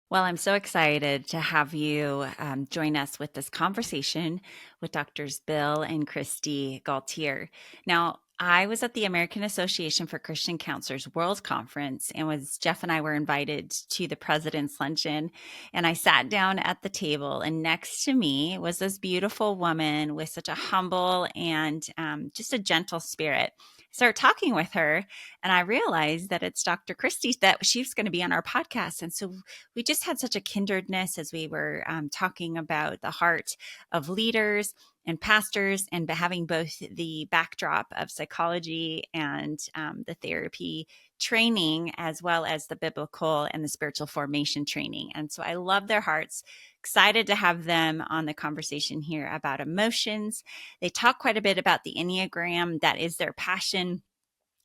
Well, I'm so excited to have you join us with this conversation with Doctors Bill and Kristi Gaultiere. Now, I was at the American Association for Christian Counselors World Conference, and Jeff and I were invited to the President's Luncheon. And I sat down at the table, and next to me was this beautiful woman with such a humble and just a gentle spirit. I started talking with her, and I realized that it's Dr. Kristi, that she's going to be on our podcast. And so we just had such a kindredness as we were talking about the heart of leaders and pastors, and having both the backdrop of psychology and the therapy training, as well as the biblical and the spiritual formation training. And so I love their hearts. Excited to have them on the conversation here about emotions. They talk quite a bit about the Enneagram. That is their passion.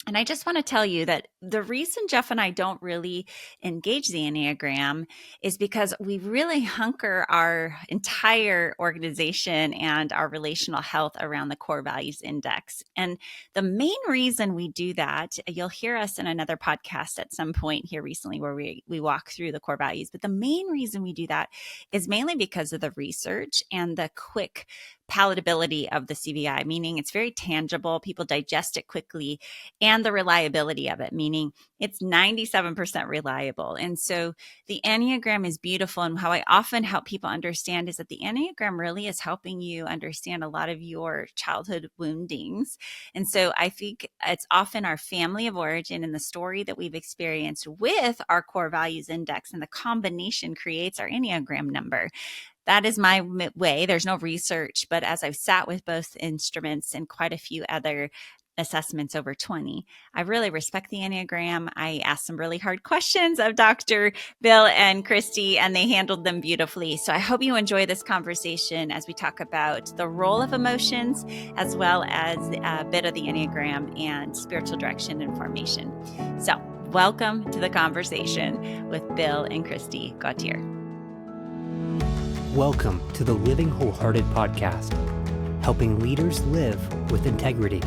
And I just want to tell you that the reason Jeff and I don't really engage the Enneagram is because we really hunker our entire organization and our relational health around the core values index. And the main reason we do that, you'll hear us in another podcast at some point here recently where we walk through the core values. But the main reason we do that is mainly because of the research and the quick palatability of the CVI, meaning it's very tangible. People digest it quickly, and the reliability of it, meaning it's 97% reliable. And so the Enneagram is beautiful. And how I often help people understand is that the Enneagram really is helping you understand a lot of your childhood woundings. And so I think it's often our family of origin and the story that we've experienced with our core values index, and the combination creates our Enneagram number. That is my way. There's no research, but as I've sat with both instruments and quite a few other assessments over 20, I really respect the Enneagram. I asked some really hard questions of Dr. Bill and Kristi, and they handled them beautifully. So I hope you enjoy this conversation as we talk about the role of emotions, as well as a bit of the Enneagram and spiritual direction and formation. So welcome to the conversation with Bill and Kristi Gaultiere. Welcome to the Living Wholehearted podcast, helping leaders live with integrity.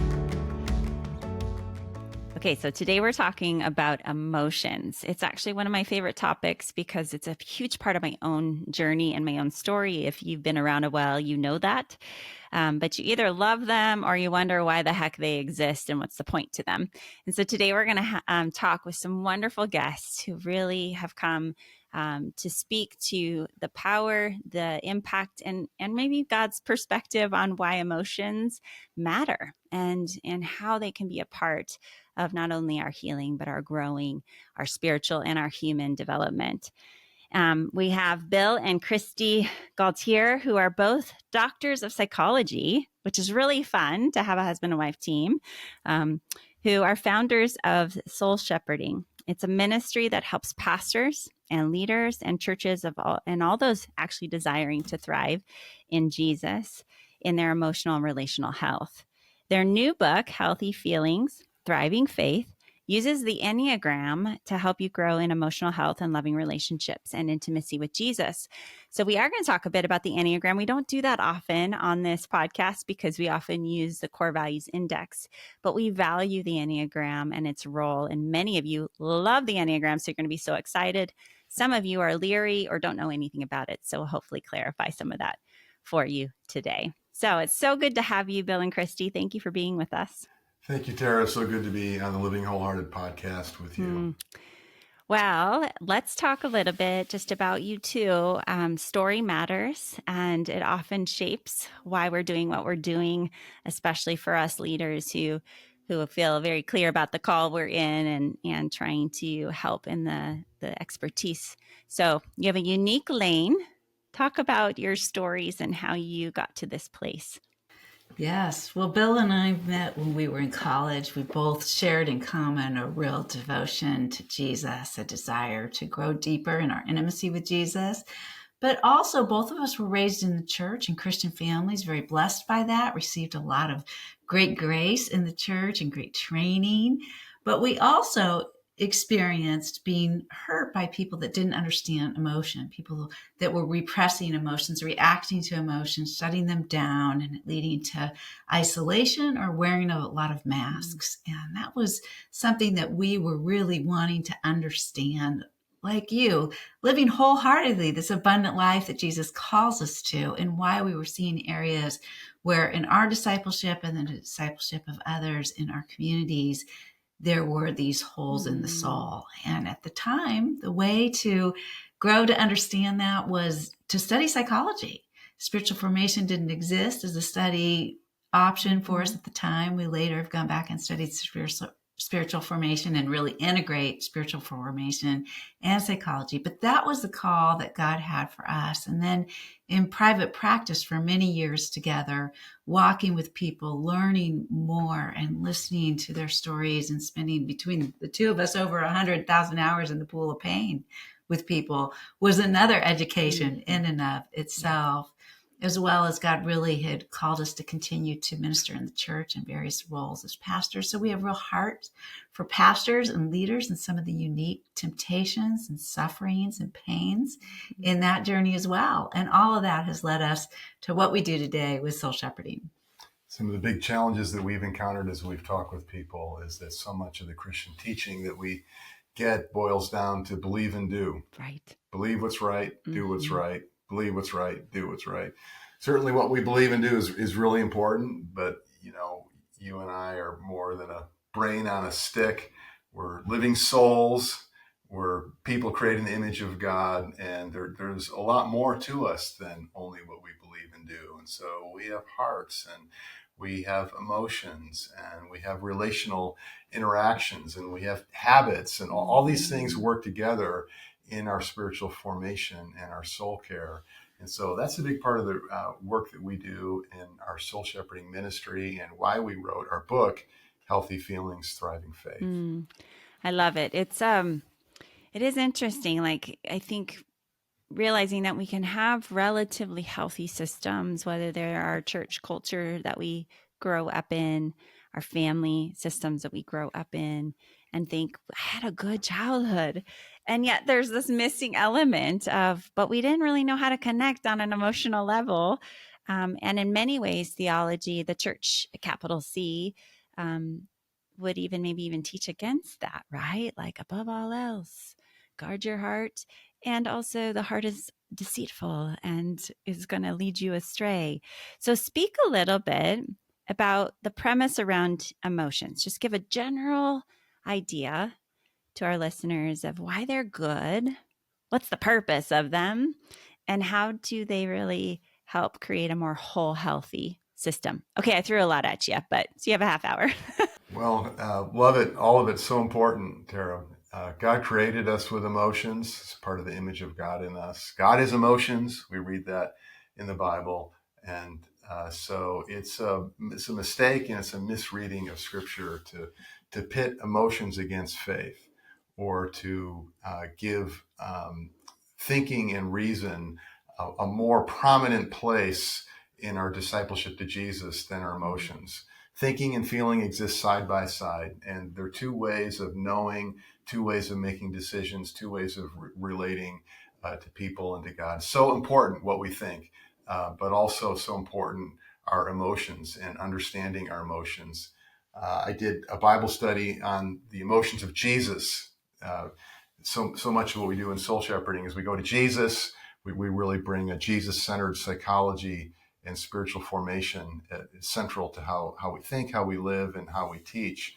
Okay, so today we're talking about emotions. It's actually one of my favorite topics because it's a huge part of my own journey and my own story. If you've been around a while, you know that. But you either love them or you wonder why the heck they exist and what's the point to them. And so today we're going to talk with some wonderful guests who really have come to speak to the power, the impact, and maybe God's perspective on why emotions matter and how they can be a part of not only our healing, but our growing, our spiritual and our human development. We have Bill and Kristi Gaultiere, who are both doctors of psychology, which is really fun to have a husband and wife team, who are founders of Soul Shepherding. It's a ministry that helps pastors and leaders and churches and all those actually desiring to thrive in Jesus in their emotional and relational health. Their new book, Healthy Feelings, Thriving Faith, uses the Enneagram to help you grow in emotional health and loving relationships and intimacy with Jesus. So we are going to talk a bit about the Enneagram. We don't do that often on this podcast because we often use the core values index, but we value the Enneagram and its role. And many of you love the Enneagram, so you're going to be so excited. Some of you are leery or don't know anything about it. So we'll hopefully clarify some of that for you today. So it's so good to have you, Bill and Kristi. Thank you for being with us. Thank you, Tara. So good to be on the Living Wholehearted podcast with you. Well, let's talk a little bit just about you two. Story matters, and it often shapes why we're doing what we're doing, especially for us leaders who feel very clear about the call we're in and trying to help in the expertise. So you have a unique lane. Talk about your stories and how you got to this place. Yes. Well, Bill and I met when we were in college. We both shared in common a real devotion to Jesus, a desire to grow deeper in our intimacy with Jesus. But also, both of us were raised in the church and Christian families, very blessed by that, received a lot of great grace in the church and great training. But we also experienced being hurt by people that didn't understand emotion, people that were repressing emotions, reacting to emotions, shutting them down, and leading to isolation or wearing a lot of masks. And that was something that we were really wanting to understand, like you, living wholeheartedly this abundant life that Jesus calls us to, and why we were seeing areas where in our discipleship and the discipleship of others in our communities, there were these holes in the soul. And at the time, the way to grow to understand that was to study psychology. Spiritual formation didn't exist as a study option for us at the time. We later have gone back and studied spiritual formation and really integrate spiritual formation and psychology. But that was the call that God had for us. And then in private practice for many years together, walking with people, learning more and listening to their stories, and spending between the two of us over 100,000 hours in the pool of pain with people was another education in and of itself, as well as God really had called us to continue to minister in the church in various roles as pastors. So we have real heart for pastors and leaders and some of the unique temptations and sufferings and pains in that journey as well. And all of that has led us to what we do today with soul shepherding. Some of the big challenges that we've encountered as we've talked with people is that so much of the Christian teaching that we get boils down to believe and do. Right. Believe what's right, do what's right. Believe what's right, do what's right. Certainly what we believe and do is really important, but you and I are more than a brain on a stick. We're living souls. We're people created in the image of God, and there's a lot more to us than only what we believe and do. And so we have hearts, and we have emotions, and we have relational interactions, and we have habits, and all these things work together in our spiritual formation and our soul care. And so that's a big part of the work that we do in our soul shepherding ministry, and why we wrote our book, Healthy Feelings, Thriving Faith. I love it. It is interesting. Like, I think realizing that we can have relatively healthy systems, whether they're our church culture that we grow up in, our family systems that we grow up in, and think, I had a good childhood. And yet there's this missing element of, but we didn't really know how to connect on an emotional level. And in many ways, theology, the church, capital C, would maybe even teach against that, right? Like, above all else, guard your heart. And also, the heart is deceitful and is going to lead you astray. So speak a little bit about the premise around emotions. Just give a general idea to our listeners of why they're good, what's the purpose of them, and how do they really help create a more whole, healthy system. Okay, I threw a lot at you, but so you have a half hour. Well, love it. All of it's so important, Tara. God created us with emotions. It's part of the image of God in us. God is emotions. We read that in the Bible. And so it's a mistake, and it's a misreading of Scripture to pit emotions against faith, or to give thinking and reason a more prominent place in our discipleship to Jesus than our emotions. Thinking and feeling exist side by side, and they're two ways of knowing, two ways of making decisions, two ways of relating to people and to God. So important what we think, but also so important our emotions and understanding our emotions. I did a Bible study on the emotions of Jesus. So much of what we do in soul shepherding is we go to Jesus. We really bring a Jesus-centered psychology and spiritual formation central to how we think, how we live, and how we teach.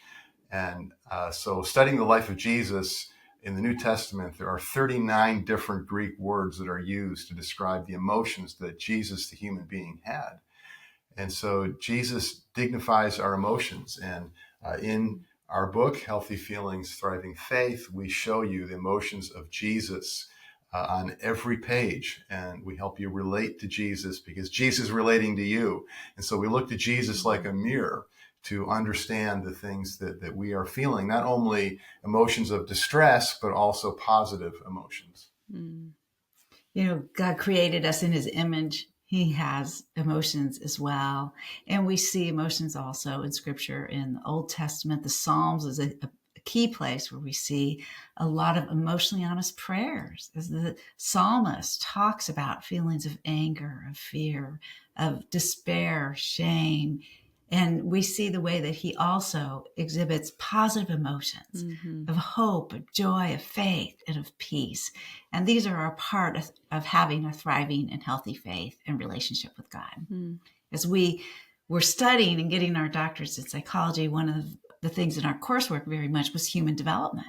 And so studying the life of Jesus in the New Testament, there are 39 different Greek words that are used to describe the emotions that Jesus, the human being, had. And so Jesus dignifies our emotions. And in our book, Healthy Feelings, Thriving Faith, we show you the emotions of Jesus on every page, and we help you relate to Jesus because Jesus is relating to you. And so we look to Jesus like a mirror to understand the things that we are feeling, not only emotions of distress, but also positive emotions. God created us in his image. He has emotions as well. And we see emotions also in Scripture in the Old Testament. The Psalms is a key place where we see a lot of emotionally honest prayers, as the psalmist talks about feelings of anger, of fear, of despair, shame, And we see the way that he also exhibits positive emotions of hope, of joy, of faith, and of peace. And these are a part of having a thriving and healthy faith and relationship with God. As we were studying and getting our doctorates in psychology, one of the things in our coursework very much was human development.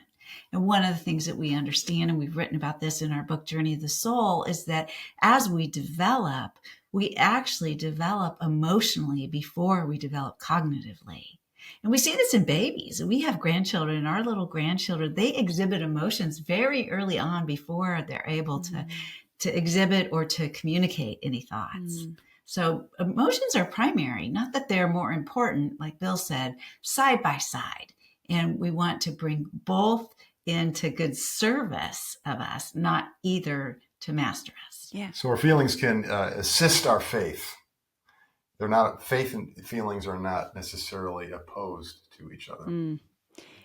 And one of the things that we understand, and we've written about this in our book, Journey of the Soul, is that as we develop, we actually develop emotionally before we develop cognitively. And we see this in babies. We have grandchildren, and our little grandchildren, they exhibit emotions very early on before they're able to exhibit or to communicate any thoughts. So emotions are primary, not that they're more important, like Bill said, side by side. And we want to bring both into good service of us, not either to master us. Yeah. So our feelings can assist our faith. They're not, faith and feelings are not necessarily opposed to each other.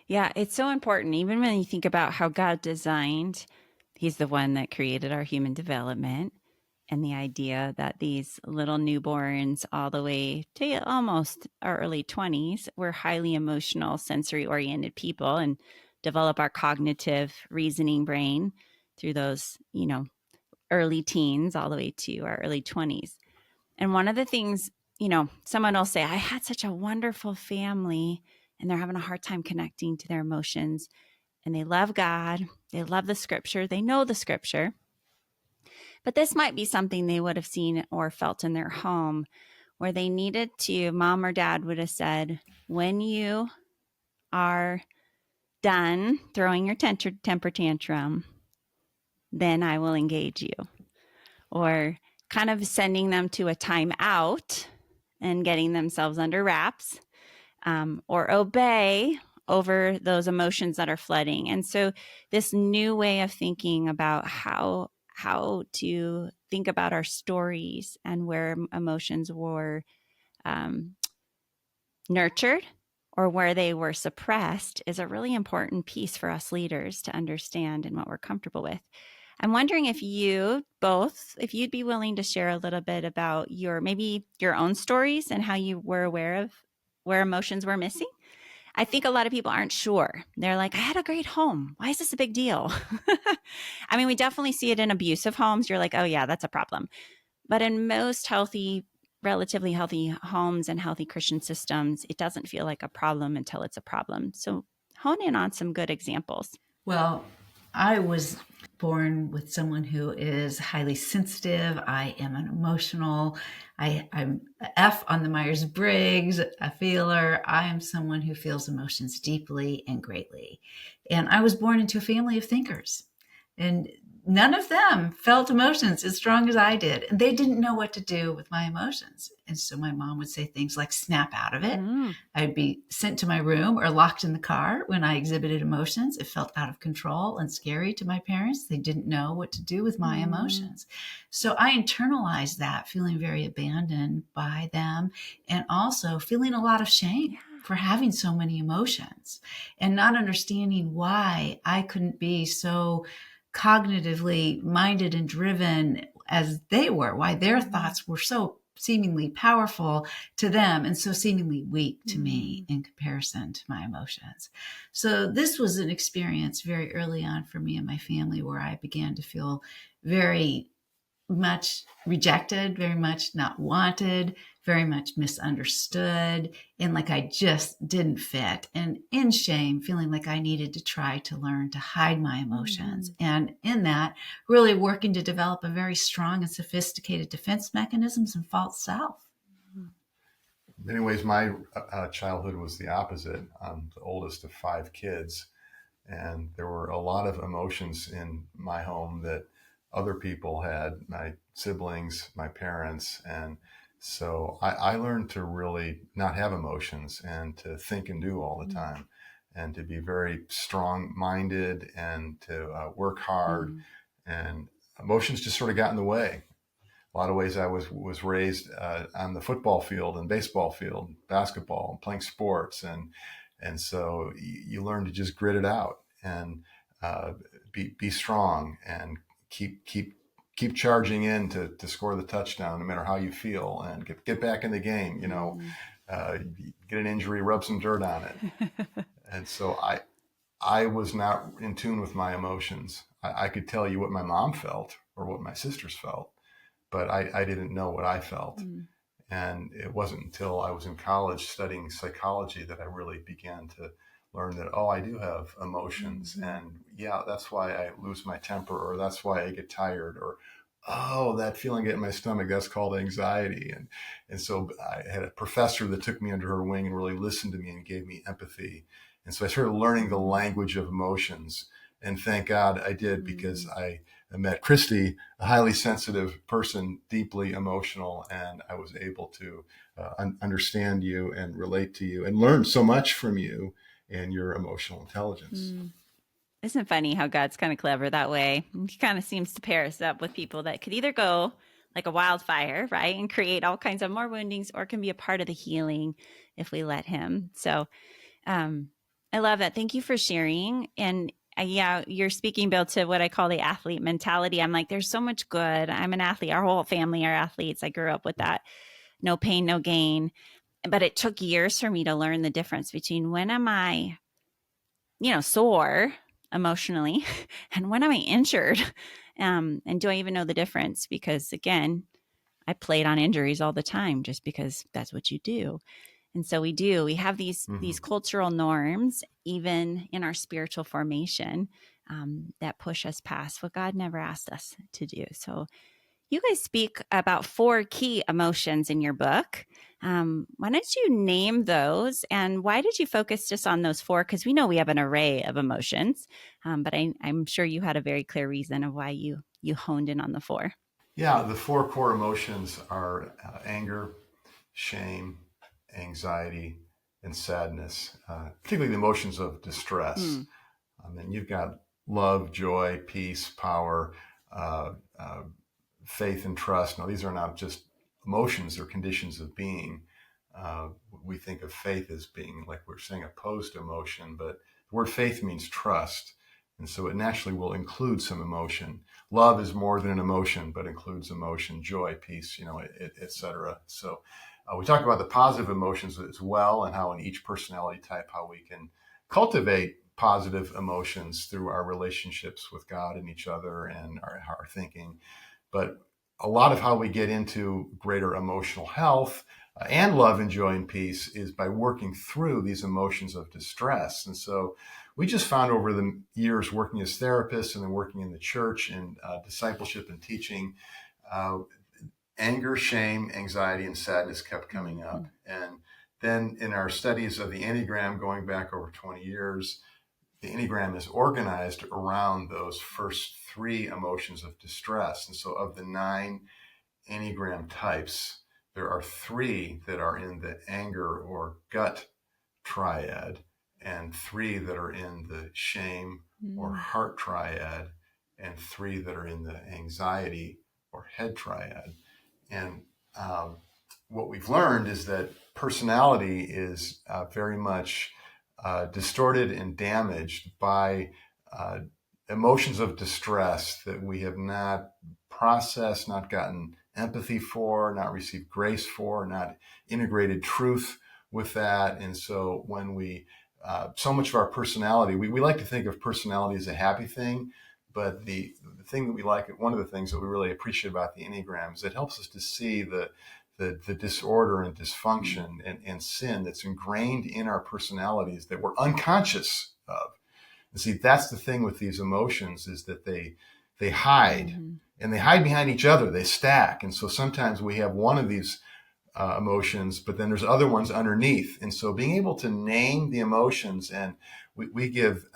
Yeah, it's so important. Even when you think about how God designed, he's the one that created our human development, and the idea that these little newborns all the way to almost our early 20s, we're highly emotional, sensory oriented people and develop our cognitive reasoning brain through those, early teens all the way to our early 20s. And one of the things, someone will say, I had such a wonderful family, and they're having a hard time connecting to their emotions. And they love God. They love the scripture. They know the scripture. But this might be something they would have seen or felt in their home, where they needed to, mom or dad would have said, when you are done throwing your temper tantrum, then I will engage you. Or kind of sending them to a timeout and getting themselves under wraps, or obey over those emotions that are flooding. And so this new way of thinking about how to think about our stories and where emotions were nurtured or where they were suppressed is a really important piece for us leaders to understand and what we're comfortable with. I'm wondering if you'd be willing to share a little bit about maybe your own stories and how you were aware of where emotions were missing. I think a lot of people aren't sure. They're like, I had a great home. Why is this a big deal? I mean, we definitely see it in abusive homes. You're like, oh yeah, that's a problem. But in most relatively healthy homes and healthy Christian systems, it doesn't feel like a problem until it's a problem. So hone in on some good examples. Well, I was born with someone who is highly sensitive. I am an emotional. I'm an F on the Myers-Briggs, a feeler. I am someone who feels emotions deeply and greatly. And I was born into a family of thinkers. And none of them felt emotions as strong as I did. And they didn't know what to do with my emotions. And so my mom would say things like, snap out of it. I'd be sent to my room or locked in the car when I exhibited emotions. It felt out of control and scary to my parents. They didn't know what to do with my emotions. So I internalized that, feeling very abandoned by them and also feeling a lot of shame for having so many emotions and not understanding why I couldn't be so cognitively minded and driven as they were, why their thoughts were so seemingly powerful to them and so seemingly weak to me in comparison to my emotions. So this was an experience very early on for me and my family where I began to feel very much rejected, very much not wanted, very much misunderstood, and like I just didn't fit. And in shame, feeling like I needed to try to learn to hide my emotions. And in that, really working to develop a very strong and sophisticated defense mechanisms and false self. In many ways, my childhood was the opposite. I'm the oldest of 5 kids, and there were a lot of emotions in my home that other people had, my siblings, my parents. And so I learned to really not have emotions and to think and do all the time and to be very strong-minded and to work hard. And emotions just sort of got in the way. A lot of ways I was raised on the football field and baseball field, basketball, and playing sports. And so you learn to just grit it out and be strong and keep charging in to score the touchdown, no matter how you feel, and get back in the game. You get an injury, rub some dirt on it. And so I was not in tune with my emotions. I could tell you what my mom felt or what my sisters felt, but I didn't know what I felt. Mm. And it wasn't until I was in college studying psychology that I really began to learn that, oh, I do have emotions. Mm-hmm. And yeah, that's why I lose my temper, or that's why I get tired, or, oh, that feeling in my stomach, that's called anxiety. And so I had a professor that took me under her wing and really listened to me and gave me empathy. And so I started learning the language of emotions. And thank God I did, because I met Kristi, a highly sensitive person, deeply emotional, and I was able to understand you and relate to you and learn so much from you and your emotional intelligence. Isn't it funny how God's kind of clever that way? He kind of seems to pair us up with people that could either go like a wildfire, right, and create all kinds of more woundings, or can be a part of the healing if we let him. So I love that. Thank you for sharing. And yeah, you're speaking, Bill, to what I call the athlete mentality. I'm like, there's so much good. I'm an athlete. Our whole family are athletes. I grew up with that. No pain, no gain. But it took years for me to learn the difference between when am I, sore emotionally and when am I injured? And do I even know the difference? Because again, I played on injuries all the time just because that's what you do. And so we have these cultural norms, even in our spiritual formation, that push us past what God never asked us to do. So you guys speak about 4 key emotions in your book. Why don't you name those, and why did you focus just on those 4? Because we know we have an array of emotions, but I'm sure you had a very clear reason of why you honed in on the 4. Yeah, the 4 core emotions are anger, shame, anxiety, and sadness, particularly the emotions of distress. And you've got love, joy, peace, power, faith, and trust. Now, these are not just emotions, they're conditions of being. We think of faith as being, like we're saying, opposed to emotion, but the word faith means trust. And so it naturally will include some emotion. Love is more than an emotion, but includes emotion, joy, peace, et cetera. So we talk about the positive emotions as well, and how in each personality type, how we can cultivate positive emotions through our relationships with God and each other and our thinking. But a lot of how we get into greater emotional health and love and joy and peace is by working through these emotions of distress. And so we just found over the years working as therapists and then working in the church and discipleship and teaching, anger, shame, anxiety, and sadness kept coming up. And then in our studies of the Enneagram going back over 20 years, the Enneagram is organized around those first 3 emotions of distress. And so of the 9 Enneagram types, there are 3 that are in the anger or gut triad, and 3 that are in the shame or heart triad, and 3 that are in the anxiety or head triad. And what we've learned is that personality is very much distorted and damaged by emotions of distress that we have not processed, not gotten empathy for, not received grace for, not integrated truth with that. And so when we, so much of our personality, we like to think of personality as a happy thing, but the thing that we like, one of the things that we really appreciate about the Enneagram is it helps us to see the disorder and dysfunction and sin that's ingrained in our personalities that we're unconscious of. And see, that's the thing with these emotions, is that they hide, and they hide behind each other. They stack. And so sometimes we have one of these emotions, but then there's other ones underneath. And so being able to name the emotions, and we give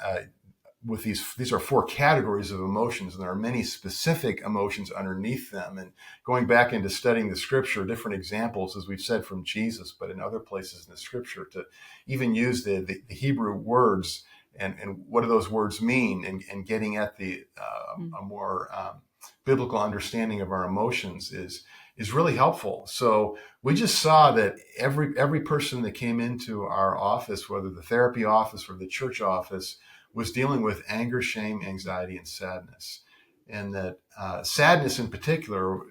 with these are 4 categories of emotions, and there are many specific emotions underneath them. And going back into studying the scripture, different examples, as we've said, from Jesus, but in other places in the scripture, to even use the Hebrew words and what do those words mean, and getting at the a more biblical understanding of our emotions is really helpful. So we just saw that every person that came into our office, whether the therapy office or the church office, was dealing with anger, shame, anxiety, and sadness. And that sadness in particular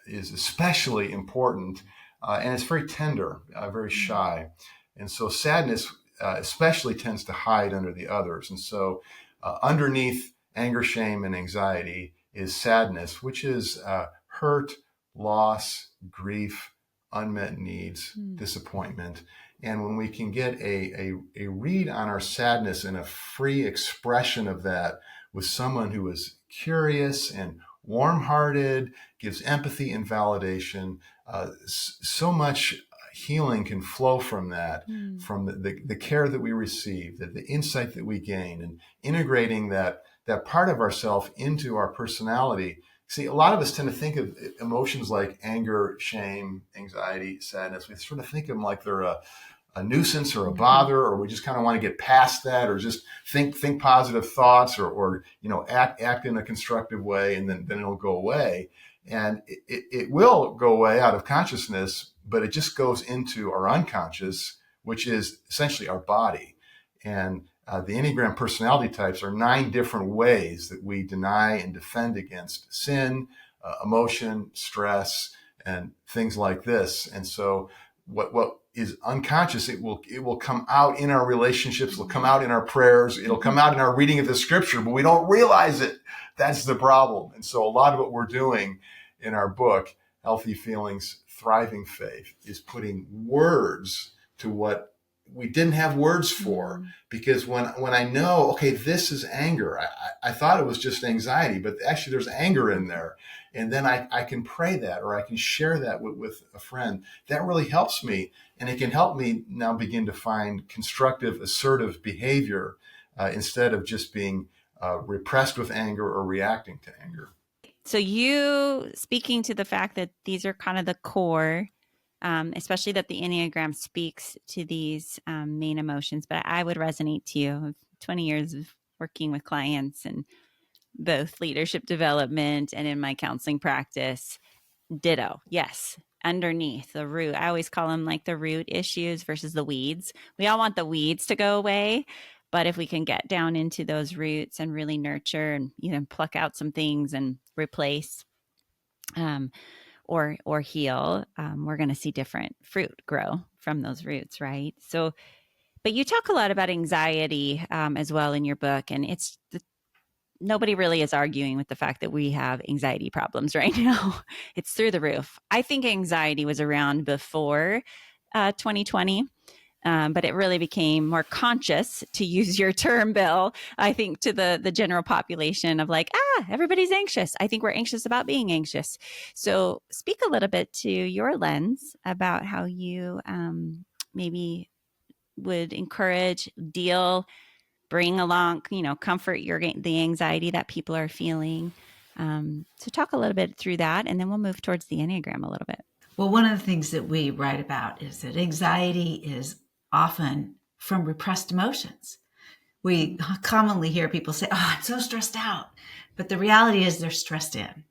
is especially important and it's very tender, very shy. And so sadness especially tends to hide under the others. And so underneath anger, shame, and anxiety is sadness, which is hurt, loss, grief, unmet needs, disappointment. And when we can get a read on our sadness and a free expression of that with someone who is curious and warm-hearted, gives empathy and validation, so much healing can flow from that, from the care that we receive, the insight that we gain, and integrating that part of ourself into our personality. See, a lot of us tend to think of emotions like anger, shame, anxiety, sadness. We sort of think of them like they're a nuisance or a bother, or we just kind of want to get past that, or just think positive thoughts, or act in a constructive way, and then it'll go away. And it will go away out of consciousness, but it just goes into our unconscious, which is essentially our body. And the Enneagram personality types are 9 different ways that we deny and defend against sin, emotion, stress, and things like this. And so what is unconscious, it will come out in our relationships, it'll come out in our prayers, it'll come out in our reading of the scripture, but we don't realize it. That's the problem. And so a lot of what we're doing in our book, Healthy Feelings, Thriving Faith, is putting words to what we didn't have words for. Because when I know, okay, this is anger, I thought it was just anxiety, but actually there's anger in there. And then I can pray that, or I can share that with a friend. That really helps me. And it can help me now begin to find constructive, assertive behavior instead of just being repressed with anger or reacting to anger. So you speaking to the fact that these are kind of the core, especially that the Enneagram speaks to these main emotions, but I would resonate to you. 20 years of working with clients and both leadership development and in my counseling practice, ditto. Yes. Underneath the root, I always call them like the root issues versus the weeds. We all want the weeds to go away, but if we can get down into those roots and really nurture and pluck out some things and replace or heal, we're going to see different fruit grow from those roots, right? So, but you talk a lot about anxiety as well in your book, and nobody really is arguing with the fact that we have anxiety problems right now. It's through the roof. I think anxiety was around before 2020. But it really became more conscious, to use your term, Bill, I think, to the general population of like, everybody's anxious. I think we're anxious about being anxious. So speak a little bit to your lens about how you maybe would encourage, bring along, comfort the anxiety that people are feeling. So talk a little bit through that, and then we'll move towards the Enneagram a little bit. Well, one of the things that we write about is that anxiety is often from repressed emotions. We commonly hear people say, I'm so stressed out. But the reality is they're stressed in.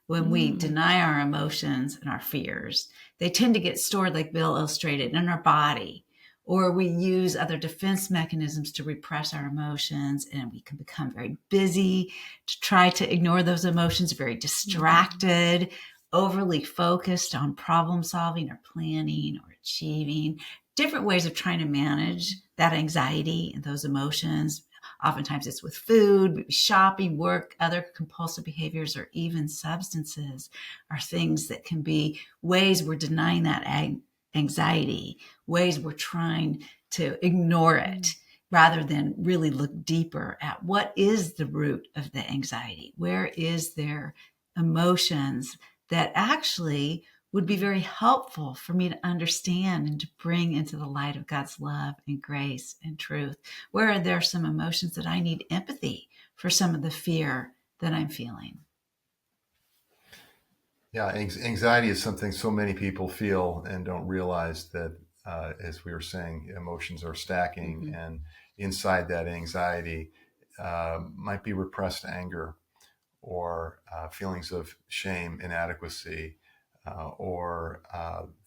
When we deny our emotions and our fears, they tend to get stored, like Bill illustrated, in our body. Or we use other defense mechanisms to repress our emotions, and we can become very busy to try to ignore those emotions, very distracted, overly focused on problem solving or planning or achieving, different ways of trying to manage that anxiety and those emotions. Oftentimes it's with food, shopping, work, other compulsive behaviors, or even substances are things that can be ways we're denying that anxiety, ways we're trying to ignore it rather than really look deeper at what is the root of the anxiety. Where is there emotions that actually would be very helpful for me to understand and to bring into the light of God's love and grace and truth? Where are there some emotions that I need empathy for some of the fear that I'm feeling? Yeah, anxiety is something so many people feel and don't realize that, as we were saying, emotions are stacking, and inside that anxiety might be repressed anger, or feelings of shame, inadequacy, or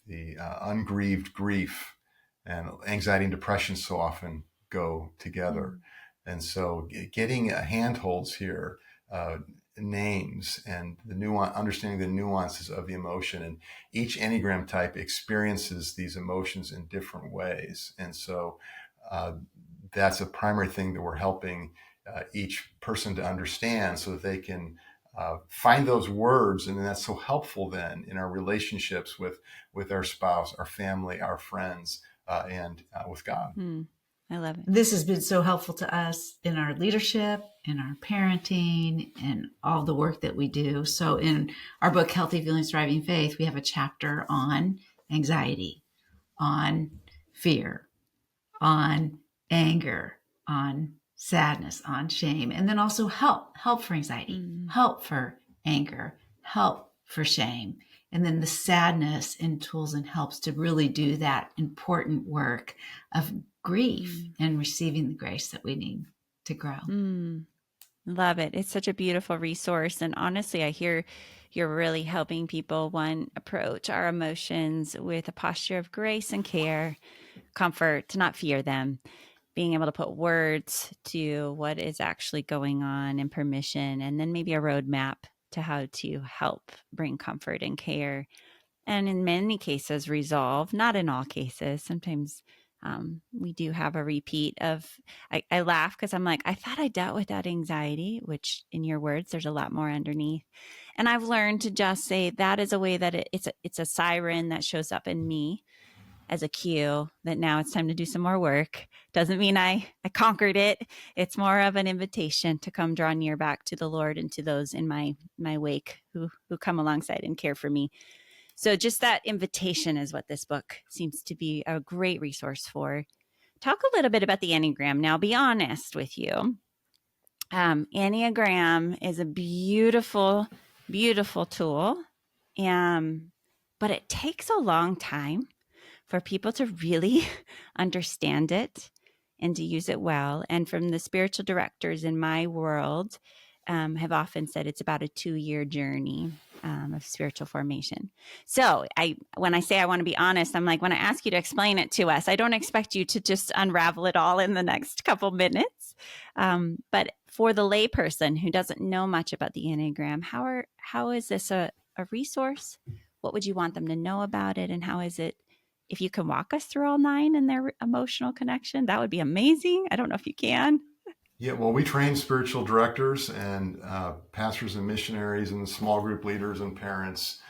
the ungrieved grief. And anxiety and depression so often go together. And so getting handholds here, names and the nuance, understanding the nuances of the emotion. And each Enneagram type experiences these emotions in different ways. And so that's a primary thing that we're helping each person to understand so that they can find those words. And that's so helpful then in our relationships with our spouse, our family, our friends, and with God. I love it. This has been so helpful to us in our leadership, in our parenting, and all the work that we do. So in our book, Healthy Feelings, Thriving Faith, we have a chapter on anxiety, on fear, on anger, on sadness, on shame, and then also help for anxiety, help for anger, help for shame. And then the sadness and tools and helps to really do that important work of grief and receiving the grace that we need to grow. Love it. It's such a beautiful resource. And honestly, I hear you're really helping people, one, approach our emotions with a posture of grace and care, comfort, to not fear them, being able to put words to what is actually going on and permission, and then maybe a roadmap to how to help bring comfort and care. And in many cases, resolve, not in all cases. Sometimes we do have a repeat of, I laugh because I'm like, I thought I dealt with that anxiety, which in your words, there's a lot more underneath. And I've learned to just say that is a way that it's a siren that shows up in me as a cue that now it's time to do some more work. Doesn't mean I conquered it. It's more of an invitation to come draw near back to the Lord and to those in my wake who come alongside and care for me. So just that invitation is what this book seems to be a great resource for. Talk a little bit about the Enneagram. Now, be honest with you. Enneagram is a beautiful, beautiful tool, but it takes a long time for people to really understand it and to use it well. And from the spiritual directors in my world have often said it's about a 2-year journey of spiritual formation. So when I say I want to be honest, I'm like, when I ask you to explain it to us, I don't expect you to just unravel it all in the next couple minutes. But for the layperson who doesn't know much about the Enneagram, how is this a resource? What would you want them to know about it? And how is it, if you can walk us through all 9 and their emotional connection, that would be amazing. I don't know if you can. Yeah, well, we train spiritual directors and pastors and missionaries and small group leaders and parents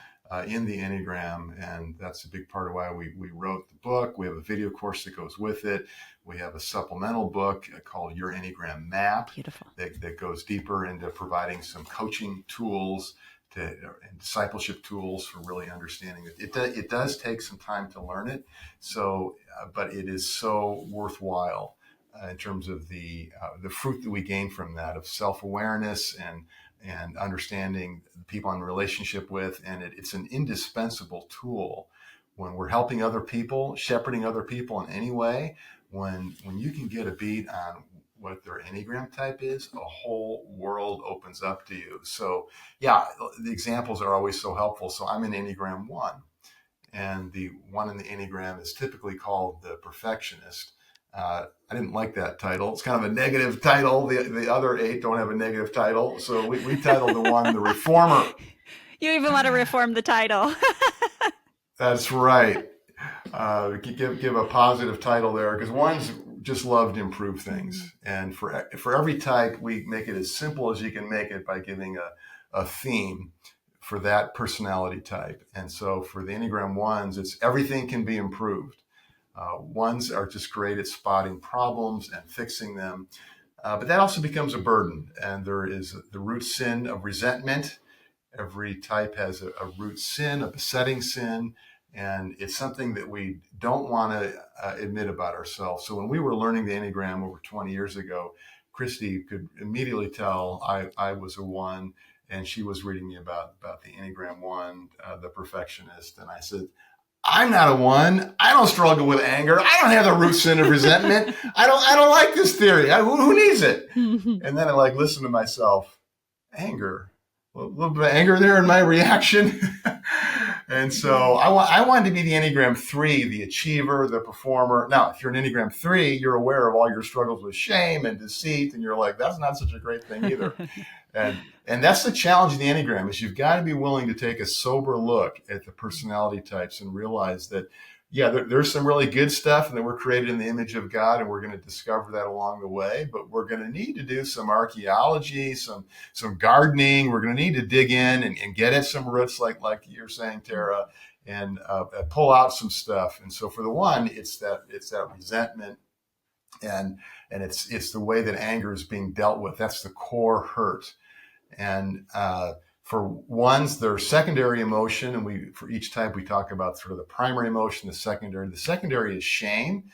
in the Enneagram. And that's a big part of why we wrote the book. We have a video course that goes with it. We have a supplemental book called Your Enneagram Map. Beautiful. That goes deeper into providing some coaching tools and discipleship tools for really understanding it. It does take some time to learn it. So, but it is so worthwhile. In terms of the fruit that we gain from that, of self-awareness and understanding the people I'm in relationship with. And it's an indispensable tool when we're helping other people, shepherding other people in any way. When you can get a beat on what their Enneagram type is, a whole world opens up to you. So yeah, the examples are always so helpful. So I'm an Enneagram 1, and the 1 in the Enneagram is typically called the perfectionist. I didn't like that title. It's kind of a negative title. The other 8 don't have a negative title. So we titled the 1 the reformer. You even want to reform the title. That's right. Give a positive title there, because 1's just love to improve things. And for every type, we make it as simple as you can make it by giving a theme for that personality type. And so for the Enneagram 1s, it's everything can be improved. 1s are just great at spotting problems and fixing them. But that also becomes a burden. And there is the root sin of resentment. Every type has a root sin, a besetting sin. And it's something that we don't want to admit about ourselves. So when we were learning the Enneagram over 20 years ago, Kristi could immediately tell I was a 1, and she was reading me about the Enneagram 1, the perfectionist. And I said, I'm not a 1. I don't struggle with anger. I don't have the root sin of resentment. I don't like this theory. Who needs it? And then I listen to myself. Anger. A little bit of anger there in my reaction. And so I wanted to be the Enneagram 3, the achiever, the performer. Now, if you're an Enneagram 3, you're aware of all your struggles with shame and deceit, and you're like, that's not such a great thing either. And that's the challenge in the Enneagram is you've got to be willing to take a sober look at the personality types and realize that, yeah, there's some really good stuff and that we're created in the image of God and we're going to discover that along the way, but we're going to need to do some archaeology, some gardening. We're going to need to dig in and get at some roots like you're saying, Tara, and pull out some stuff. And so for the one, it's that resentment and it's the way that anger is being dealt with. That's the core hurt. And for ones, their secondary emotion, and for each type we talk about sort of the primary emotion, the secondary. The secondary is shame,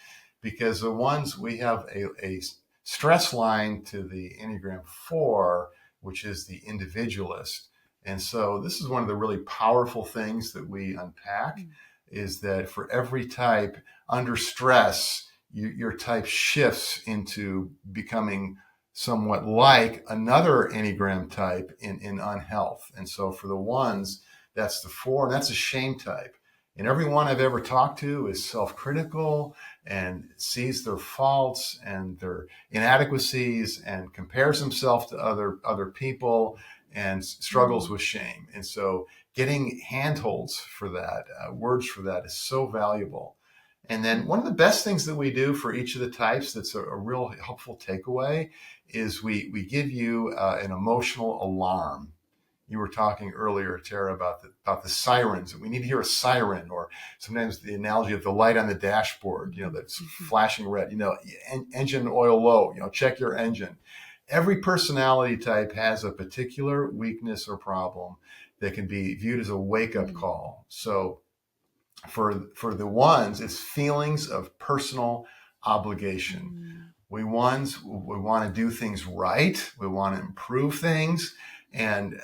because the ones we have a stress line to the Enneagram 4, which is the individualist. And so this is one of the really powerful things that we unpack, is that for every type under stress, your type shifts into becoming somewhat like another Enneagram type in unhealth. And so for the ones, that's the 4, and that's a shame type. And everyone I've ever talked to is self-critical and sees their faults and their inadequacies and compares himself to other people and struggles with shame. And so getting handholds for that, words for that, is so valuable. And then one of the best things that we do for each of the types that's a real helpful takeaway is we give you an emotional alarm. You were talking earlier, Tara, about the sirens. We need to hear a siren, or sometimes the analogy of the light on the dashboard, that's flashing red, engine oil low, check your engine. Every personality type has a particular weakness or problem that can be viewed as a wake-up call. So for the ones, it's feelings of personal obligation. We want to do things right. We want to improve things. And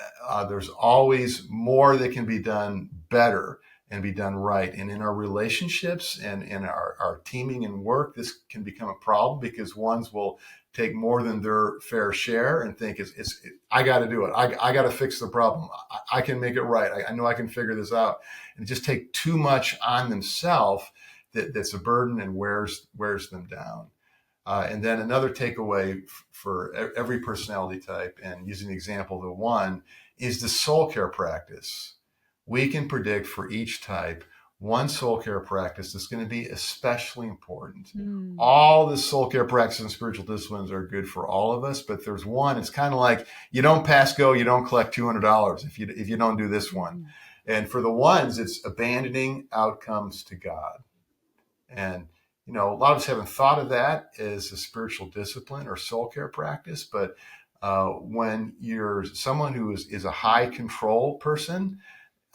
there's always more that can be done better and be done right. And in our relationships and in our teaming and work, this can become a problem, because ones will take more than their fair share and think I got to do it. I got to fix the problem. I can make it right. I know I can figure this out. And just take too much on themselves that's a burden and wears them down. And then another takeaway for every personality type, and using the example of the one, is the soul care practice. We can predict for each type one soul care practice that's going to be especially important. All the soul care practices and spiritual disciplines are good for all of us, but there's one, it's kind of like you don't pass go, you don't collect $200 if you don't do this one. And for the ones, it's abandoning outcomes to God. And a lot of us haven't thought of that as a spiritual discipline or soul care practice, but when you're someone who is a high control person,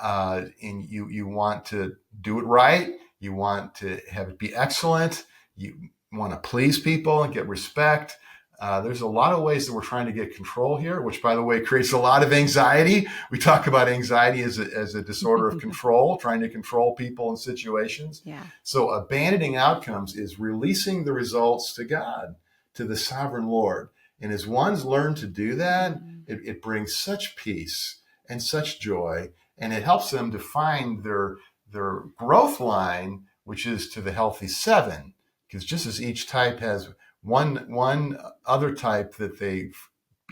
and you want to do it right, you want to have it be excellent, you want to please people and get respect. There's a lot of ways that we're trying to get control here, which, by the way, creates a lot of anxiety. We talk about anxiety as a disorder of control, trying to control people and situations. Yeah. So abandoning outcomes is releasing the results to God, to the sovereign Lord. And as ones learn to do that, it brings such peace and such joy, and it helps them to find their growth line, which is to the healthy 7. Because just as each type has one other type that they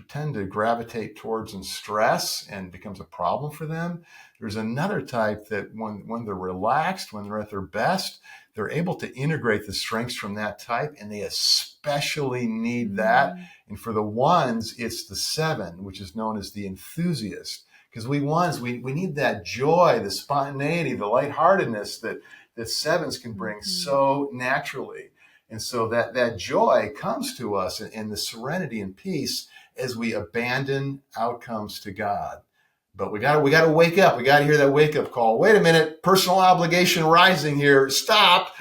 tend to gravitate towards in stress and becomes a problem for them, there's another type that when they're relaxed, when they're at their best, they're able to integrate the strengths from that type, and they especially need that. And for the ones, it's the 7, which is known as the enthusiast. Because we need that joy, the spontaneity, the lightheartedness that 7s can bring so naturally. And so that joy comes to us in the serenity and peace as we abandon outcomes to God. But we got to wake up. We got to hear that wake up call. Wait a minute, personal obligation rising here. Stop.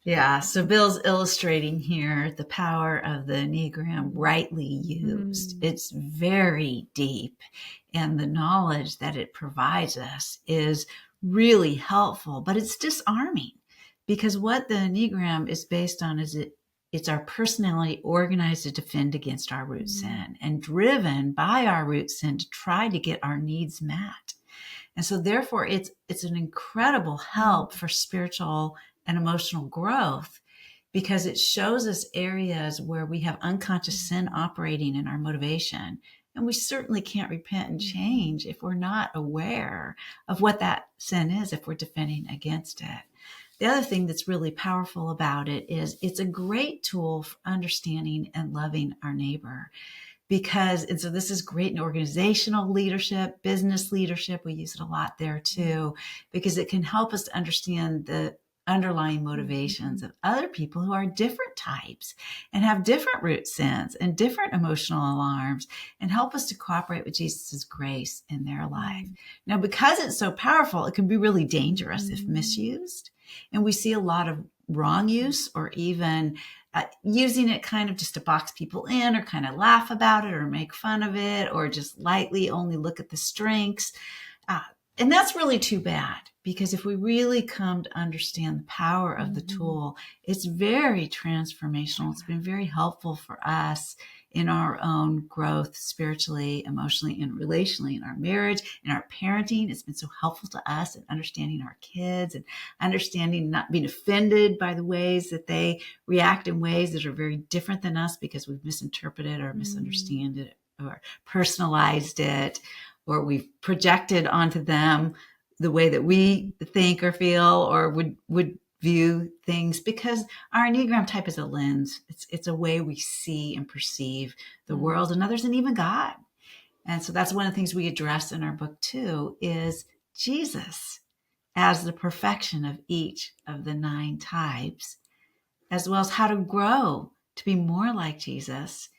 Yeah, so Bill's illustrating here the power of the Enneagram rightly used. It's very deep, and the knowledge that it provides us is really helpful, but it's disarming, because what the Enneagram is based on is it's our personality organized to defend against our root sin and driven by our root sin to try to get our needs met. And so therefore it's an incredible help for spiritual and emotional growth. because it shows us areas where we have unconscious sin operating in our motivation. And we certainly can't repent and change if we're not aware of what that sin is, if we're defending against it. The other thing that's really powerful about it is it's a great tool for understanding and loving our neighbor. And so this is great in organizational leadership, business leadership. We use it a lot there too, because it can help us to understand the underlying motivations of other people who are different types and have different root sins and different emotional alarms, and help us to cooperate with Jesus's grace in their life. Now, because it's so powerful, it can be really dangerous if misused. And we see a lot of wrong use, or even using it kind of just to box people in, or kind of laugh about it, or make fun of it, or just lightly only look at the strengths. And that's really too bad, because if we really come to understand the power of the tool, it's very transformational. It's been very helpful for us in our own growth, spiritually, emotionally, and relationally, in our marriage, in our parenting. It's been so helpful to us in understanding our kids and understanding, not being offended by the ways that they react in ways that are very different than us because we've misinterpreted or misunderstood it or personalized it, or we've projected onto them the way that we think or feel or would view things, because our Enneagram type is a lens. It's a way we see and perceive the world and others, and even God. And so that's one of the things we address in our book too, is Jesus as the perfection of each of the 9 types, as well as how to grow to be more like Jesus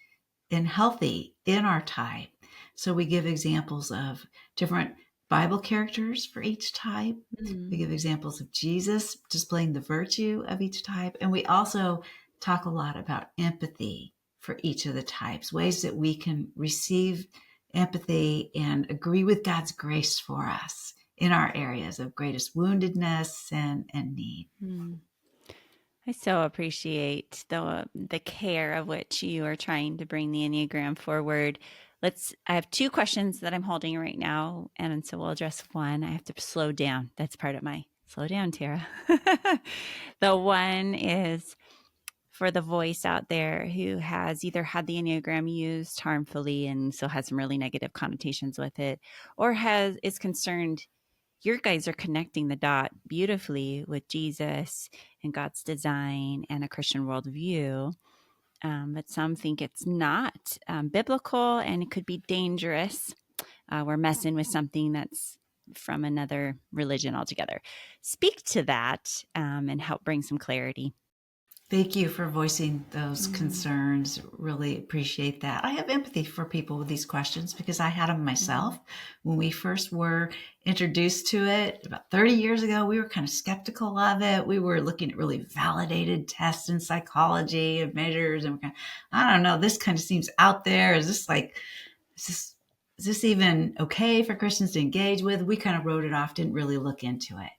and healthy in our type. So we give examples of different Bible characters for each type. We give examples of Jesus displaying the virtue of each type. And we also talk a lot about empathy for each of the types, ways that we can receive empathy and agree with God's grace for us in our areas of greatest woundedness and need. I so appreciate the care of which you are trying to bring the Enneagram forward. I have 2 questions that I'm holding right now, and so we'll address one. I have to slow down. That's part of my slow down, Tara. The one is for the voice out there who has either had the Enneagram used harmfully and so has some really negative connotations with it, or is concerned. Your guys are connecting the dot beautifully with Jesus and God's design and a Christian worldview. But some think it's not biblical and it could be dangerous. We're messing with something that's from another religion altogether. Speak to that and help bring some clarity. Thank you for voicing those concerns. Really appreciate that. I have empathy for people with these questions because I had them myself. When we first were introduced to it about 30 years ago, we were kind of skeptical of it. We were looking at really validated tests in psychology and measures, and we're kind of, I don't know, this kind of seems out there. Is this even okay for Christians to engage with? We kind of wrote it off, didn't really look into it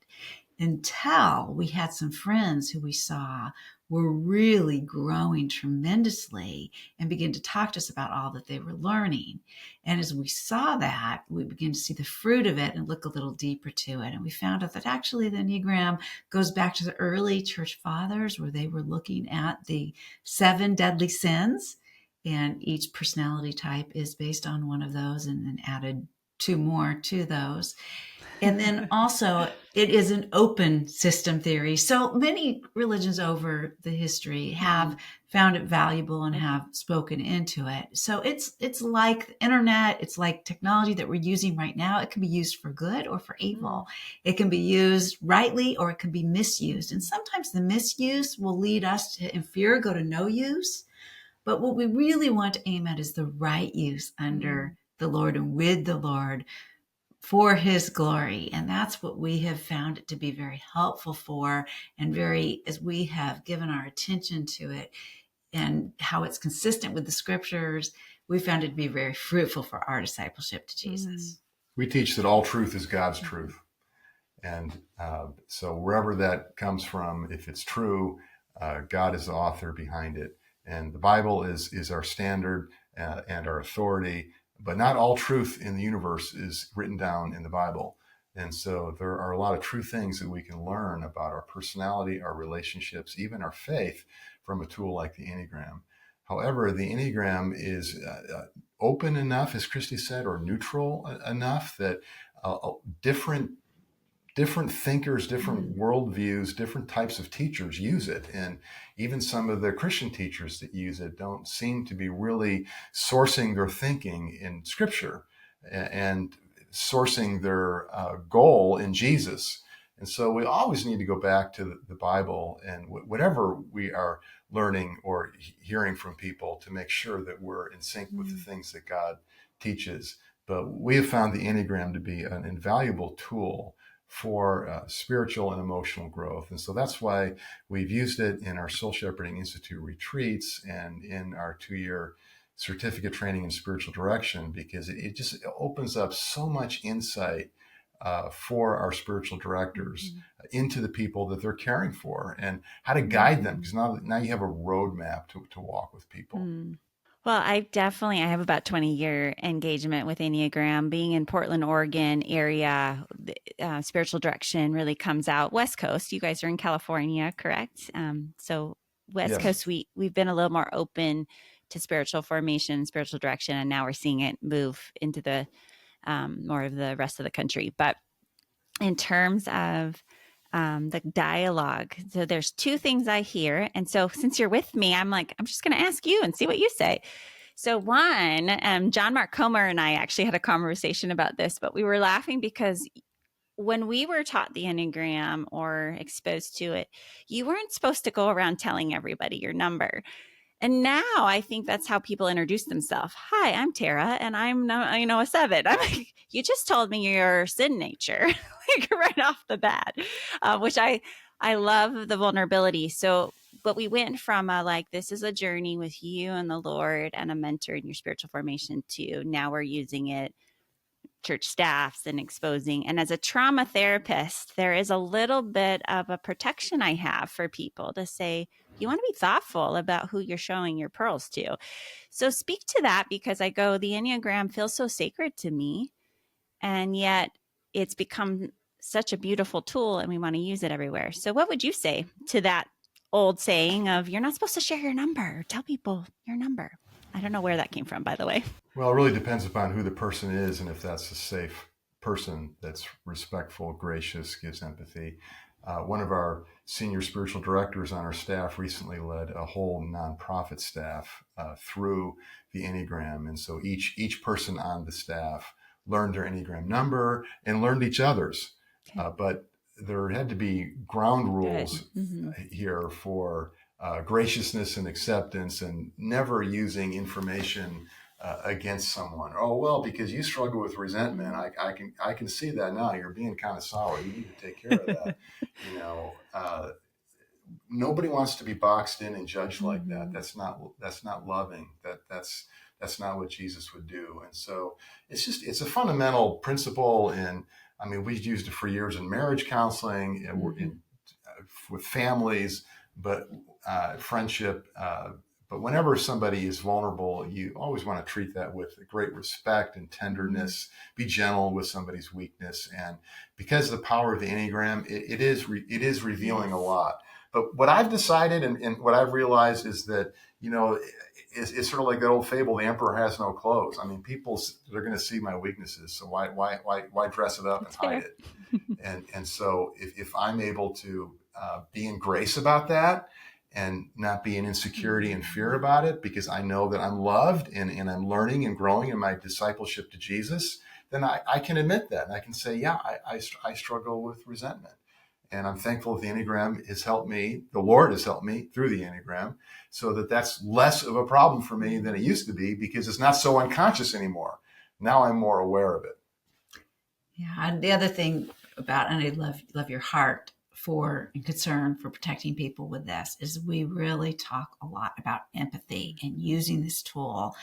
until we had some friends who we saw were really growing tremendously and began to talk to us about all that they were learning. And as we saw that, we began to see the fruit of it and look a little deeper to it. And we found out that actually the Enneagram goes back to the early church fathers, where they were looking at the 7 deadly sins. And each personality type is based on one of those, and then added 2 more to those. And then also, it is an open system theory. So many religions over the history have found it valuable and have spoken into it. So it's like the internet, it's like technology that we're using right now. It can be used for good or for evil. It can be used rightly or it can be misused. And sometimes the misuse will lead us to, in fear, go to no use. But what we really want to aim at is the right use under the Lord and with the Lord, for his glory. And that's what we have found it to be very helpful for, and as we have given our attention to it and how it's consistent with the scriptures, we found it to be very fruitful for our discipleship to Jesus. We teach that all truth is God's truth. And so wherever that comes from, if it's true, God is the author behind it. And the Bible is our standard and our authority. But not all truth in the universe is written down in the Bible. And so there are a lot of true things that we can learn about our personality, our relationships, even our faith from a tool like the Enneagram. However, the Enneagram is open enough, as Kristi said, or neutral enough that different thinkers, different worldviews, different types of teachers use it. And even some of the Christian teachers that use it don't seem to be really sourcing their thinking in Scripture and sourcing their goal in Jesus. And so we always need to go back to the Bible and whatever we are learning or hearing from people to make sure that we're in sync with the things that God teaches. But we have found the Enneagram to be an invaluable tool for spiritual and emotional growth. And so that's why we've used it in our Soul Shepherding Institute retreats and in our 2-year certificate training in spiritual direction, because it just opens up so much insight for our spiritual directors into the people that they're caring for and how to guide them, because now you have a roadmap to walk with people. Well, I have about 20-year engagement with Enneagram. Being in Portland, Oregon area, spiritual direction really comes out. West Coast, you guys are in California, correct? So West Yes. Coast, we've been a little more open to spiritual formation, spiritual direction, and now we're seeing it move into the more of the rest of the country. But in terms of the dialogue, so there's two things I hear. And so since you're with me, I'm just going to ask you and see what you say. So one, John Mark Comer and I actually had a conversation about this, but we were laughing because when we were taught the Enneagram or exposed to it, you weren't supposed to go around telling everybody your number. And now I think that's how people introduce themselves. Hi, I'm Tara, and I'm a 7. I'm like, you just told me your sin nature, like right off the bat, which I love the vulnerability. So, but we went from this is a journey with you and the Lord and a mentor in your spiritual formation to now we're using it church staffs and exposing. And as a trauma therapist, there is a little bit of a protection I have for people to say, you want to be thoughtful about who you're showing your pearls to. So speak to that, because I go, the Enneagram feels so sacred to me, and yet it's become such a beautiful tool and we want to use it everywhere. So what would you say to that old saying of you're not supposed to share your number, tell people your number? I don't know where that came from, by the way. Well, it really depends upon who the person is and if that's a safe person that's respectful, gracious, gives empathy. One of our senior spiritual directors on our staff recently led a whole nonprofit staff through the Enneagram. And so each person on the staff learned their Enneagram number and learned each other's. Okay. But there had to be ground rules here for graciousness and acceptance, and never using information against someone. Oh, well, because you struggle with resentment, I can see that now. You're being kind of sour. You need to take care of that. Nobody wants to be boxed in and judged like that. That's not loving. That's not what Jesus would do. And so it's a fundamental principle. And I mean, we've used it for years in marriage counseling, with families, but friendship. But whenever somebody is vulnerable, you always want to treat that with great respect and tenderness. Be gentle with somebody's weakness, and because of the power of the Enneagram, it is revealing a lot. But what I've decided and what I've realized is that it's sort of like that old fable: the emperor has no clothes. I mean, they're going to see my weaknesses, so why dress it up and hide it? And so if I'm able to be in grace about that, and not be in insecurity and fear about it, because I know that I'm loved and I'm learning and growing in my discipleship to Jesus, then I can admit that. And I can say, yeah, I struggle with resentment. And I'm thankful that the Enneagram has helped me. The Lord has helped me through the Enneagram, so that's less of a problem for me than it used to be, because it's not so unconscious anymore. Now I'm more aware of it. Yeah. And the other thing about, and I love your heart for and concern for protecting people with this, is we really talk a lot about empathy and using this tool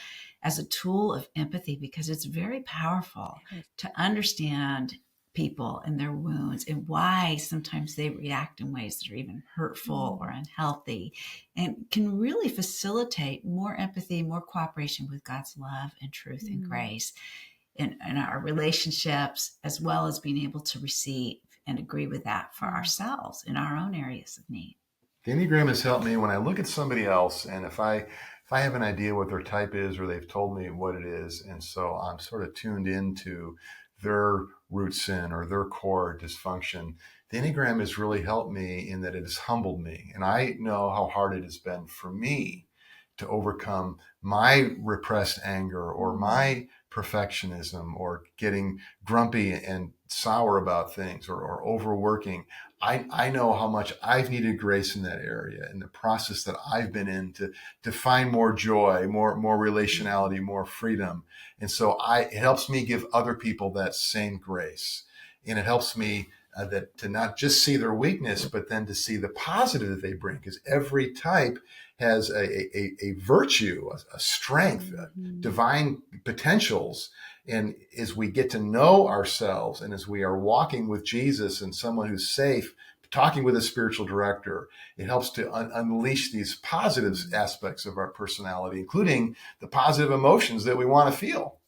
as a tool of empathy, because it's very powerful to understand people and their wounds and why sometimes they react in ways that are even hurtful or unhealthy, and can really facilitate more empathy, more cooperation with God's love and truth and grace. in our relationships, as well as being able to receive and agree with that for ourselves in our own areas of need. The Enneagram has helped me when I look at somebody else, and if I have an idea what their type is, or they've told me what it is, and so I'm sort of tuned into their root sin or their core dysfunction, the Enneagram has really helped me in that it has humbled me. And I know how hard it has been for me to overcome my repressed anger or my perfectionism or getting grumpy and sour about things or overworking. I know how much I've needed grace in that area, in the process that I've been in to find more joy, more relationality, more freedom. And so it helps me give other people that same grace. And it helps me that to not just see their weakness, but then to see the positive that they bring, because every type has a virtue, a strength, divine potentials. And as we get to know ourselves, and as we are walking with Jesus and someone who's safe, talking with a spiritual director, it helps to unleash these positive aspects of our personality, including the positive emotions that we want to feel.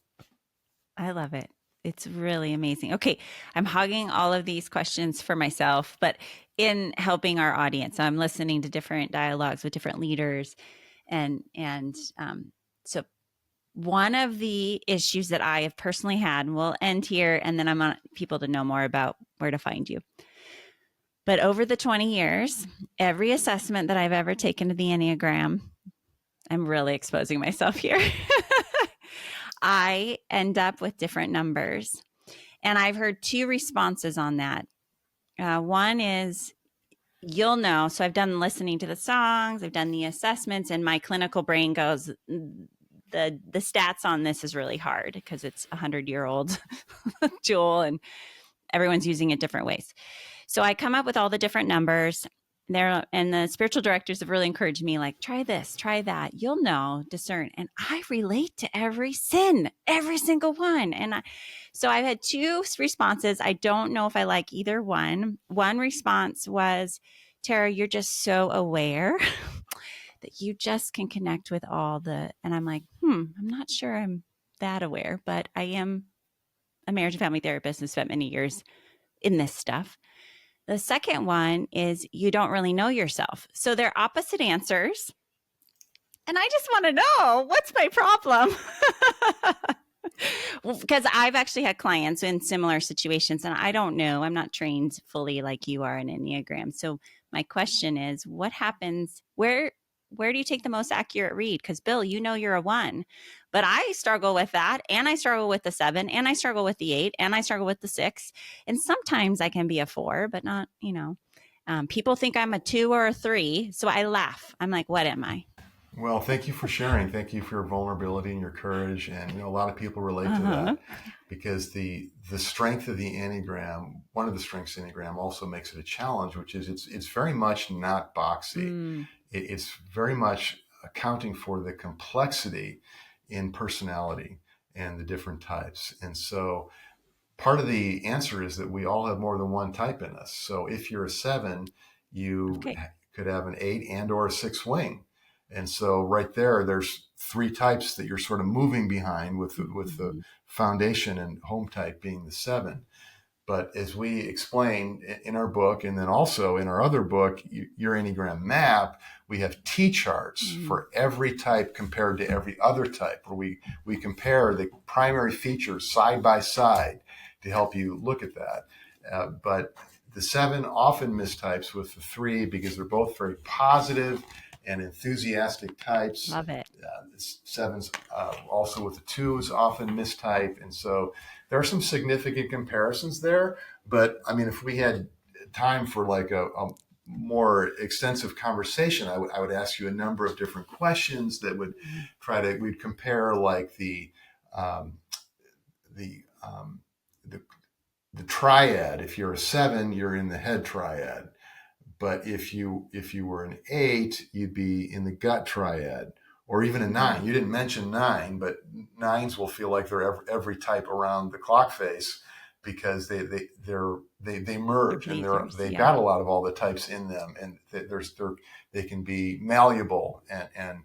I love it. It's really amazing. Okay, I'm hogging all of these questions for myself, but in helping our audience, I'm listening to different dialogues with different leaders, and so one of the issues that I have personally had, and we'll end here, and then I want people to know more about where to find you. But over the 20 years, every assessment that I've ever taken to the Enneagram, I'm really exposing myself here. I end up with different numbers. And I've heard two responses on that. One is, you'll know. So I've done listening to the songs, I've done the assessments, and my clinical brain goes, the stats on this is really hard because it's a 100-year-old tool and everyone's using it different ways. So I come up with all the different numbers there, and the spiritual directors have really encouraged me, like, try this, try that. You'll know, discern. And I relate to every sin, every single one. And so I've had two responses. I don't know if I like either one. One response was, Tara, you're just so aware that you just can connect with all the, and I'm like, I'm not sure I'm that aware, but I am a marriage and family therapist and spent many years in this stuff. The second one is, you don't really know yourself. So they're opposite answers. And I just want to know, what's my problem? Because I've actually had clients in similar situations, and I don't know. I'm not trained fully like you are in Enneagram. So my question is, what happens? Where do you take the most accurate read? Because Bill, you know you're a 1, but I struggle with that, and I struggle with the 7, and I struggle with the 8, and I struggle with the 6, and sometimes I can be a 4, but not. People think I'm a 2 or a 3, so I laugh. I'm like, what am I? Well, thank you for sharing. Thank you for your vulnerability and your courage. And a lot of people relate to that, because the strength of the Enneagram, one of the strengths of the Enneagram, also makes it a challenge, which is it's very much not boxy. It's very much accounting for the complexity in personality and the different types. And so part of the answer is that we all have more than one type in us. So if you're a 7, you could have an 8 and or a 6 wing. And so right there's 3 types that you're sort of moving behind, with the foundation and home type being the 7. But as we explain in our book, and then also in our other book, Your Enneagram Map, we have T-charts for every type compared to every other type, where we compare the primary features side by side to help you look at that. But the 7 often mistypes with the 3 because they're both very positive and enthusiastic types. Love it. The 7s also with the 2s often mistype. And so there are some significant comparisons there. But I mean, if we had time for like a more extensive conversation, I would ask you a number of different questions that would we'd compare like the triad. If you're a 7, you're in the head triad. But if you were an 8, you'd be in the gut triad, or even a 9. You didn't mention 9, but 9s will feel like they're every type around the clock face, because they merge, and they've got a lot of all the types in them, and they can be malleable and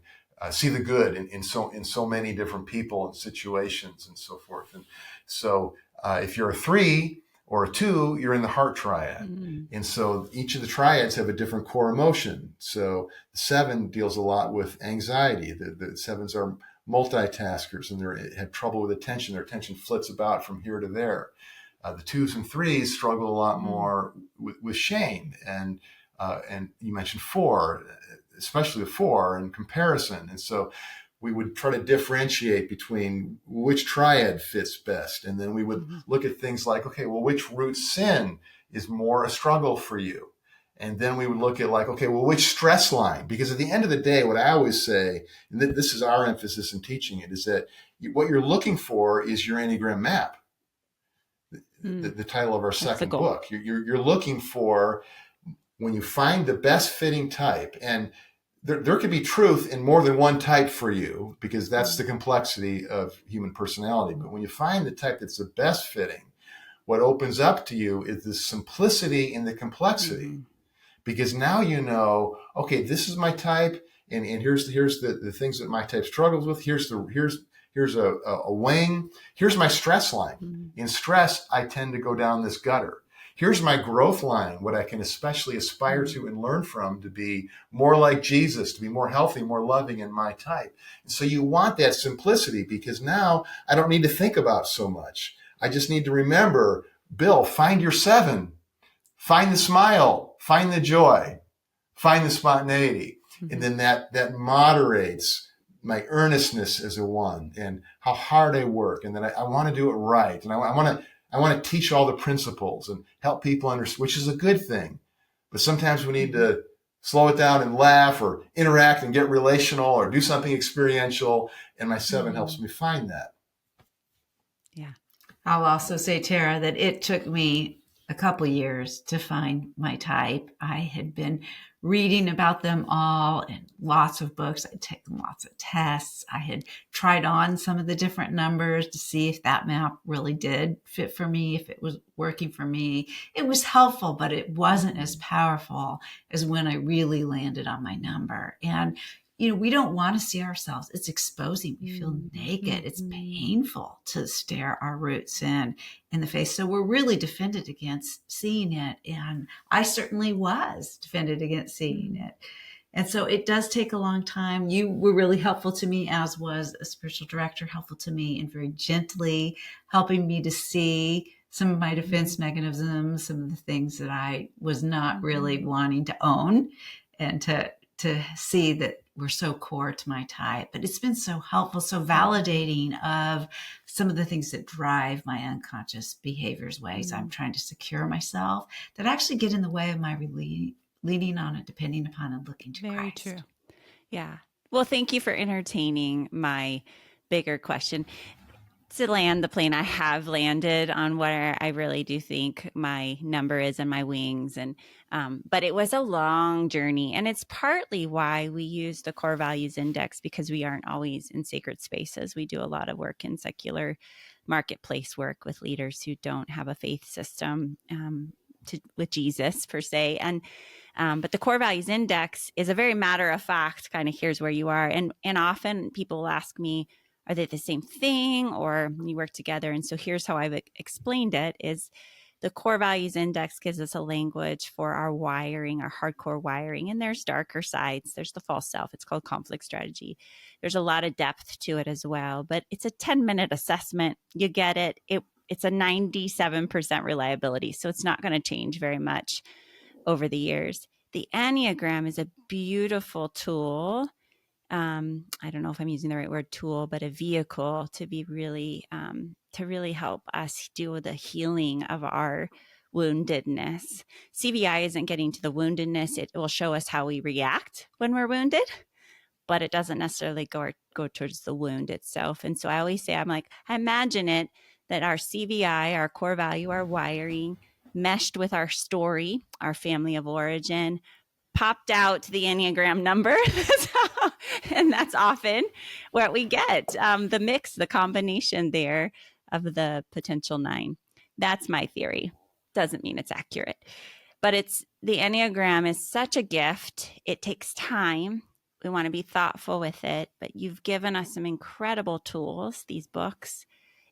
see the good in so many different people and situations and so forth. And so if you're a 3 or a 2, you're in the heart triad. And so each of the triads have a different core emotion. So the 7 deals a lot with anxiety. The 7s are multitaskers, and they have trouble with attention. Their attention flits about from here to there. The 2s and 3s struggle a lot more with shame. And you mentioned 4, especially the 4 in comparison. And so we would try to differentiate between which triad fits best. And then we would look at things like, okay, well, which root sin is more a struggle for you? And then we would look at like, okay, well, which stress line? Because at the end of the day, what I always say, and this is our emphasis in teaching it, is that what you're looking for is your Enneagram map. The title of our second book. You're looking for, when you find the best fitting type, and there could be truth in more than one type for you, because that's the complexity of human personality. But when you find the type that's the best fitting, what opens up to you is the simplicity in the complexity. Because now you know, okay, this is my type, and here's the things that my type struggles with. Here's a wing. Here's my stress line. In stress, I tend to go down this gutter. Here's my growth line, what I can especially aspire to and learn from, to be more like Jesus, to be more healthy, more loving in my type. And so you want that simplicity, because now I don't need to think about so much. I just need to remember, Bill, find your 7, find the smile, find the joy, find the spontaneity. And then that moderates my earnestness as a 1, and how hard I work, and that I want to do it right. And I want to teach all the principles and help people understand, which is a good thing. But sometimes we need to slow it down and laugh, or interact and get relational, or do something experiential. And my 7 helps me find that. Yeah. I'll also say, Tara, that it took me a couple years to find my type. I had been reading about them all in lots of books. I'd taken lots of tests. I had tried on some of the different numbers to see if that map really did fit for me, if it was working for me. It was helpful, but it wasn't as powerful as when I really landed on my number. And we don't want to see ourselves. It's exposing. We feel naked. It's painful to stare our roots in the face. So we're really defended against seeing it. And I certainly was defended against seeing it. And so it does take a long time. You were really helpful to me, as was a spiritual director helpful to me, and very gently helping me to see some of my defense mechanisms, some of the things that I was not really wanting to own, and to see that were so core to my type. But it's been so helpful, so validating of some of the things that drive my unconscious behaviors, ways I'm trying to secure myself, that actually get in the way of my leaning on it, depending upon and looking to Very Christ. true. Yeah. Well, thank you for entertaining my bigger question. To land the plane, I have landed on where I really do think my number is and my wings. And but it was a long journey. And it's partly why we use the core values index, because we aren't always in sacred spaces. We do a lot of work in secular marketplace work with leaders who don't have a faith system with Jesus per se. And but the core values index is a very matter of fact kind of, here's where you are. And often people will ask me, are they the same thing, or you work together? And so here's how I've explained it: is the core values index gives us a language for our wiring, our hardcore wiring. And there's darker sides. There's the false self. It's called conflict strategy. There's a lot of depth to it as well, but it's a 10-minute assessment. You get it. It's a 97% reliability. So it's not going to change very much over the years. The Enneagram is a beautiful tool. I don't know if I'm using the right word, tool, but a vehicle to be really, to really help us do the healing of our woundedness. CVI isn't getting to the woundedness. It will show us how we react when we're wounded, but it doesn't necessarily go towards the wound itself. And so I always say, I'm like, I imagine it that our CVI, our core value, our wiring, meshed with our story, our family of origin, popped out the Enneagram number. And that's often what we get, the mix, the combination there of the potential 9. That's my theory. Doesn't mean it's accurate, but the Enneagram is such a gift. It takes time. We want to be thoughtful with it, but you've given us some incredible tools, these books,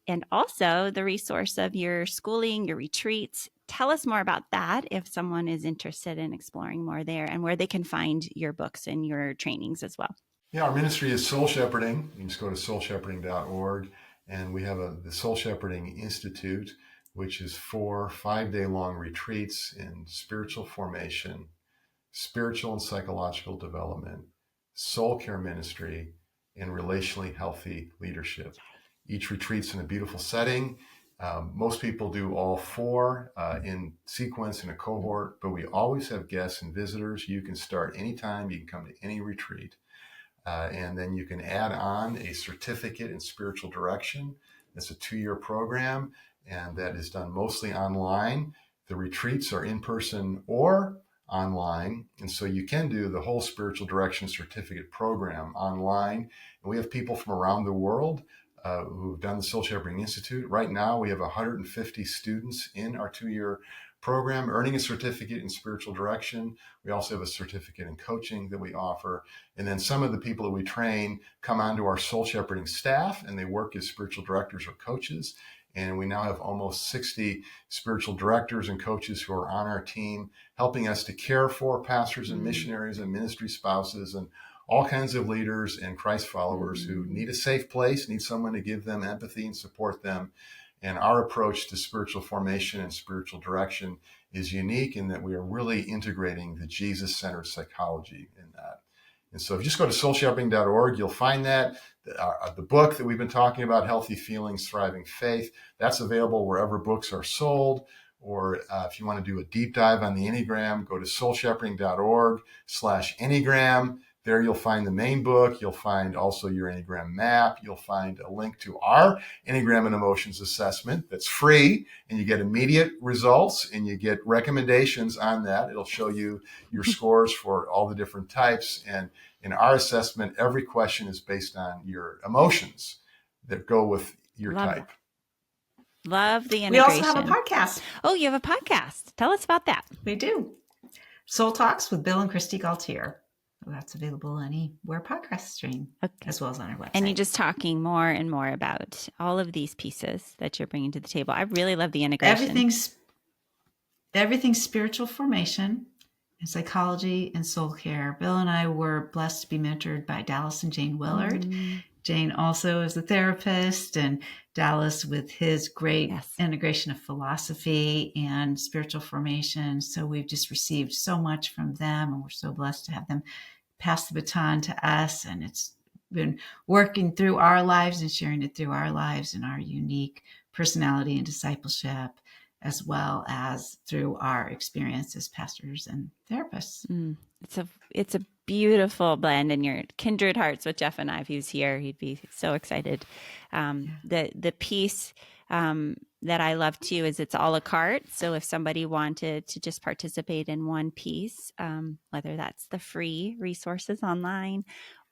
and also the resource of your schooling, your retreats. Tell us more about that if someone is interested in exploring more there, and where they can find your books and your trainings as well. Yeah, our ministry is soul shepherding. You can just go to soulshepherding.org, and we have the Soul Shepherding Institute, which is 4 5-day-long retreats in spiritual formation, spiritual and psychological development, soul care ministry, and relationally healthy leadership. Each retreat's in a beautiful setting. Most people do all 4 in sequence in a cohort, but we always have guests and visitors. You can start anytime. You can come to any retreat. And then you can add on a certificate in spiritual direction. It's a 2-year program, and that is done mostly online. The retreats are in person or online, and so you can do the whole spiritual direction certificate program online. And we have people from around the world who've done the Soul Shepherding Institute. Right now, we have 150 students in our 2-year program earning a certificate in spiritual direction. We also have a certificate in coaching that we offer. And then some of the people that we train come onto our Soul Shepherding staff, and they work as spiritual directors or coaches. And we now have almost 60 spiritual directors and coaches who are on our team, helping us to care for pastors and missionaries and ministry spouses and all kinds of leaders and Christ followers who need a safe place, need someone to give them empathy and support them. And our approach to spiritual formation and spiritual direction is unique in that we are really integrating the Jesus-centered psychology in that. And so if you just go to soulshepherding.org, you'll find that. The book that we've been talking about, Healthy Feelings, Thriving Faith, that's available wherever books are sold. Or if you want to do a deep dive on the Enneagram, go to soulshepherding.org/Enneagram. There you'll find the main book. You'll find also your Enneagram map. You'll find a link to our Enneagram and Emotions assessment that's free, and you get immediate results and you get recommendations on that. It'll show you your scores for all the different types. And in our assessment, every question is based on your emotions that go with your type. Love the integration. We also have a podcast. Oh, you have a podcast. Tell us about that. We do. Soul Talks with Bill and Kristi Gaultiere. That's available anywhere podcasts stream, as well as on our website. And you're just talking more and more about all of these pieces that you're bringing to the table. I really love the integration. Everything's spiritual formation and psychology and soul care. Bill and I were blessed to be mentored by Dallas and Jane Willard. Jane also is a therapist, and Dallas with his great integration of philosophy and spiritual formation. So we've just received so much from them, and we're so blessed to have them pass the baton to us. And it's been working through our lives and sharing it through our lives and our unique personality and discipleship, as well as through our experience as pastors and therapists. It's a beautiful blend, and your kindred hearts with Jeff and I. If he was here, he'd be so excited. The piece that I love too is it's a la carte. So if somebody wanted to just participate in one piece, whether that's the free resources online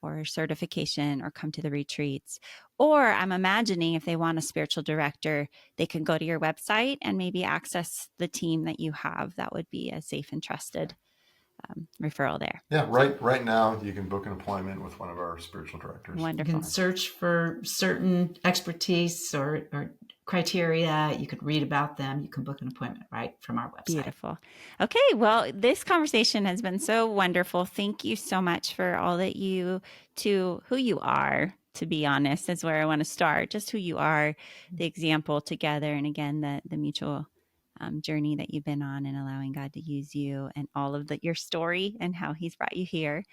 or certification or come to the retreats, or I'm imagining if they want a spiritual director, they can go to your website and maybe access the team that you have. That would be a safe and trusted referral there. Yeah, right now you can book an appointment with one of our spiritual directors. Wonderful. You can search for certain expertise or criteria. You could read about them. You can book an appointment right from our website. Beautiful. Okay, well, this conversation has been so wonderful. Thank you so much for all that who you are, to be honest, is where I want to start. Just who you are, the example together, and again, the mutual journey that you've been on, and allowing God to use you, and all of your story and how he's brought you here.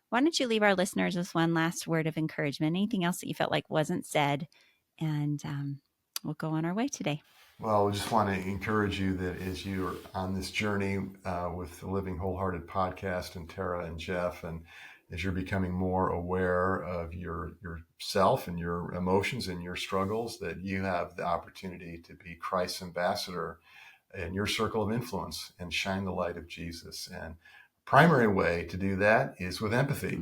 Why don't you leave our listeners with one last word of encouragement? Anything else that you felt like wasn't said? And we'll go on our way today. Well, we just want to encourage you that as you're on this journey with the Living Wholehearted podcast and Tara and Jeff, and as you're becoming more aware of yourself and your emotions and your struggles, that you have the opportunity to be Christ's ambassador in your circle of influence and shine the light of Jesus. And primary way to do that is with empathy.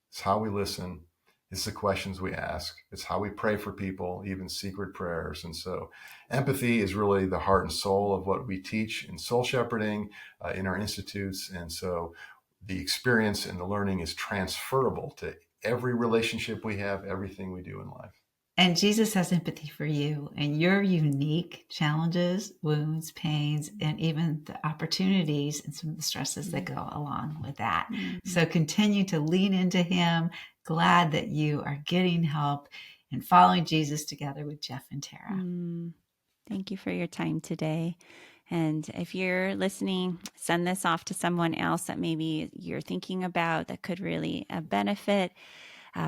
It's how we listen. It's the questions we ask. It's how we pray for people, even secret prayers. And so empathy is really the heart and soul of what we teach in soul shepherding, in our institutes. And so the experience and the learning is transferable to every relationship we have, everything we do in life. And Jesus has empathy for you and your unique challenges, wounds, pains, and even the opportunities and some of the stresses that go along with that. So continue to lean into him. Glad that you are getting help and following Jesus together with Jeff and Tara. Thank you for your time today. And if you're listening, send this off to someone else that maybe you're thinking about that could really benefit.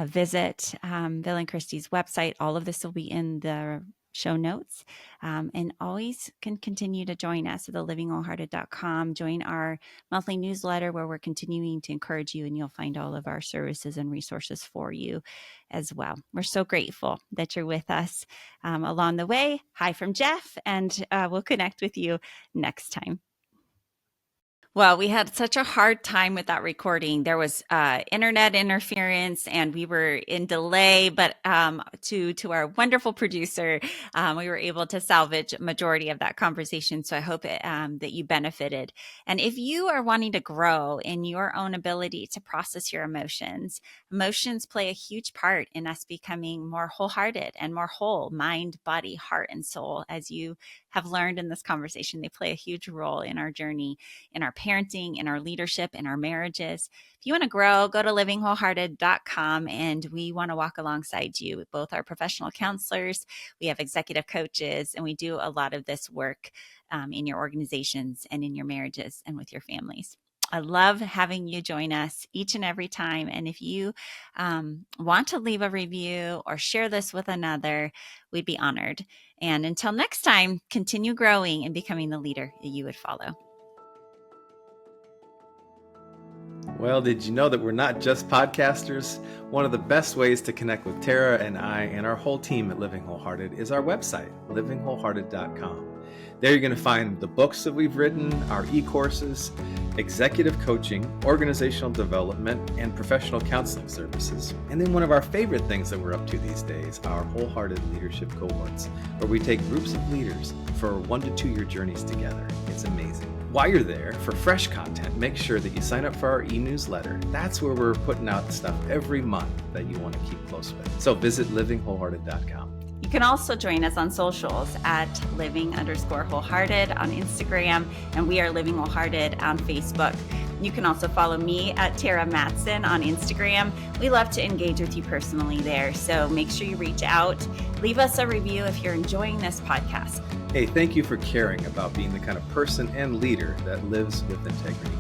Visit Bill and Kristi's website. All of this will be in the show notes. And always can continue to join us at thelivingwholehearted.com. Join our monthly newsletter where we're continuing to encourage you, and you'll find all of our services and resources for you as well. We're so grateful that you're with us along the way. Hi from Jeff, and we'll connect with you next time. Well, we had such a hard time with that recording. There was internet interference and we were in delay, but to our wonderful producer, we were able to salvage a majority of that conversation. So I hope that you benefited. And if you are wanting to grow in your own ability to process your emotions, emotions play a huge part in us becoming more wholehearted and more whole, mind, body, heart, and soul. As you have learned in this conversation, they play a huge role in our journey, in our parenting, in our leadership, in our marriages. If you want to grow, go to livingwholehearted.com, and we want to walk alongside you. Both our professional counselors, we have executive coaches, and we do a lot of this work in your organizations and in your marriages and with your families. I love having you join us each and every time. And if you want to leave a review or share this with another, we'd be honored. And until next time, continue growing and becoming the leader that you would follow. Well, did you know that we're not just podcasters? One of the best ways to connect with Tara and I and our whole team at Living Wholehearted is our website, livingwholehearted.com. There you're going to find the books that we've written, our e-courses, executive coaching, organizational development, and professional counseling services. And then one of our favorite things that we're up to these days, our Wholehearted Leadership Cohorts, where we take groups of leaders for 1 to 2 year journeys together. It's amazing. While you're there, for fresh content, make sure that you sign up for our e-newsletter. That's where we're putting out stuff every month that you want to keep close with. So visit livingwholehearted.com. You can also join us on socials at living_wholehearted on Instagram, and we are Living Wholehearted on Facebook. You can also follow me at Tara Matson on Instagram. We love to engage with you personally there, so make sure you reach out. Leave us a review if you're enjoying this podcast. Hey, thank you for caring about being the kind of person and leader that lives with integrity.